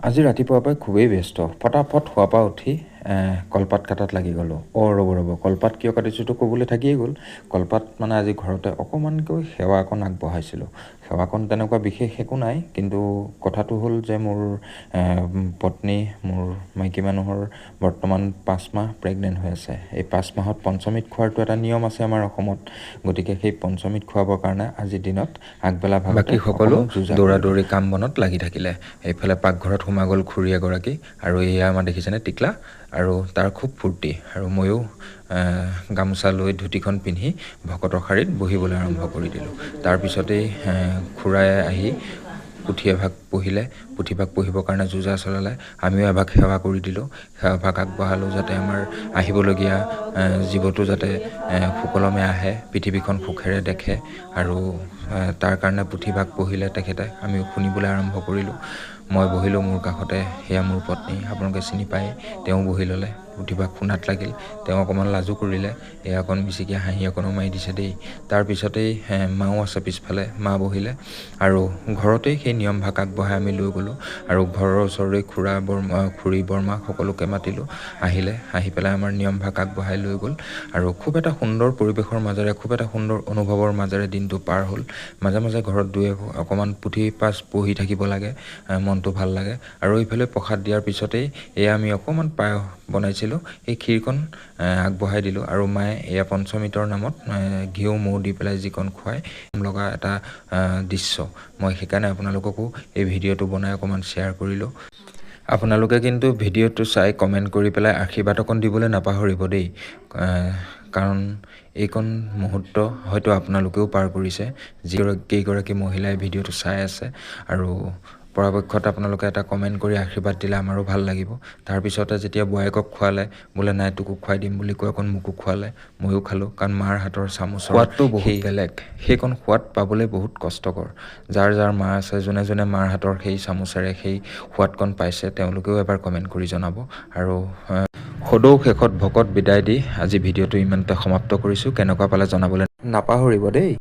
আজি ৰাতিপুৱাৰ পৰাই খুবেই ব্যস্ত ফটাফট শোৱাৰ পৰা উঠি কলপাত কাটাত লাগি গ'লোঁ ৰ'ব কলপাত কিয় কাটিছোঁতো ক'বলৈ থাকিয়ে গ'ল কলপাত মানে আজি ঘৰতে অকণমানকৈ সেৱা অকণ আগবঢ়াইছিলোঁ সেৱাকণ তেনেকুৱা বিশেষ একো নাই কিন্তু কথাটো হ'ল যে মোৰ পত্নী মোৰ মাইকী মানুহৰ বৰ্তমান 5 মাহ প্ৰেগনেণ্ট হৈ আছে এই 5 মাহত পঞ্চমীত খোৱাৰটো এটা নিয়ম আছে আমাৰ অসমত গতিকে সেই পঞ্চমীত খোৱাবৰ কাৰণে আজিৰ দিনত আগবেলা ভাগতে বাকী সকলো দৌৰা দৌৰি কাম বনত লাগি থাকিলে এইফালে পাকঘৰত সোমাই গ'ল খুৰী এগৰাকী আৰু এয়া আমাৰ দেখিছেনে টিকলা আৰু তাৰ খুব ফূৰ্তি আৰু ময়ো গামোচা লৈ ধুতিখন পিন্ধি ভকতৰ শাৰীত বহিবলৈ আৰম্ভ কৰি দিলোঁ তাৰপিছতেই খুৰাই আহি পুথি এভাগ পঢ়িলে পুথিভাগ পঢ়িবৰ কাৰণে যোজা চলালে আমিও এভাগ সেৱা কৰি দিলোঁ সেৱাভাগ আগবঢ়ালোঁ যাতে আমাৰ আহিবলগীয়া জীৱটো যাতে সুকলমে আহে পৃথিৱীখন সুখেৰে দেখে আৰু তাৰ কাৰণে পুথিভাগ পঢ়িলে তেখেতে আমিও শুনিবলৈ আৰম্ভ কৰিলোঁ মই বহিলোঁ মোৰ কাষতে সেয়া মোৰ পত্নী আপোনালোকে চিনি পায় তেওঁ বহি ল'লে পুথিভাগ শুনাত লাগিল তেওঁ অকণমান লাজো কৰিলে এয়া অকণ মিচিকি হাঁহি অকণো মাৰি দিছে দেই তাৰপিছতেই মাও আছে পিছফালে মা বহিলে আৰু ঘৰতেই সেই নিয়মভাগ আগবঢ়াই আমি লৈ গ'লোঁ আৰু ঘৰৰ ওচৰৰে খুৰী বৰমা সকলোকে মাতিলোঁ আহিলে আহি পেলাই আমাৰ নিয়মভাগ আগবঢ়াই লৈ গ'ল আৰু খুব এটা সুন্দৰ পৰিৱেশৰ মাজেৰে খুব এটা সুন্দৰ অনুভৱৰ মাজেৰে দিনটো পাৰ হ'ল মাজে মাজে ঘৰত অকণমান পুথি পাছ পঢ়ি থাকিব লাগে মনটো ভাল লাগে আৰু এইফালে প্ৰসাদ দিয়াৰ পিছতেই এয়া আমি অকণমান পায়স বনাইছিলোঁ এই ক্ষীৰকণ আগবঢ়াই দিলোঁ আৰু মায়ে এয়া পঞ্চমৃতৰ নামত ঘিউ মৌ দি পেলাই যিকণ খুৱাই লগা এটা দৃশ্য মই সেইকাৰণে আপোনালোককো এই ভিডিঅ'টো বনাই অকণমান শ্বেয়াৰ কৰিলোঁ আপোনালোকে কিন্তু ভিডিঅ'টো চাই কমেণ্ট কৰি পেলাই আশীৰ্বাদ অকণ দিবলৈ নাপাহৰিব দেই কাৰণ এইকণ মুহূৰ্ত হয়তো আপোনালোকেও পাৰ কৰিছে কেইগৰাকী মহিলাই ভিডিঅ'টো চাই আছে আৰু পৰাপক্ষত আপোনালোকে এটা কমেণ্ট কৰি আশীৰ্বাদ দিলে আমাৰো ভাল লাগিব তাৰপিছতে যেতিয়া বোৱাৰীকক খোৱালে বোলে নাই তোকো খুৱাই দিম বুলি কৈ অকণ মোকো খোৱালে ময়ো খালোঁ কাৰণ মাৰ হাতৰ চামুচৰ সোৱাদটো বহুত বেলেগ সেইকণ সোৱাদ পাবলৈ বহুত কষ্টকৰ যাৰ মা আছে যোনে যোনে মাৰ হাতৰ সেই চামুচেৰে সেই সোৱাদকণ পাইছে তেওঁলোকেও এবাৰ কমেণ্ট কৰি জনাব আৰু সদৌ শেষত ভকত বিদায় দি আজি ভিডিঅ'টো ইমানতে সমাপ্ত কৰিছোঁ কেনেকুৱা পালে জনাবলৈ নাপাহৰিব দেই।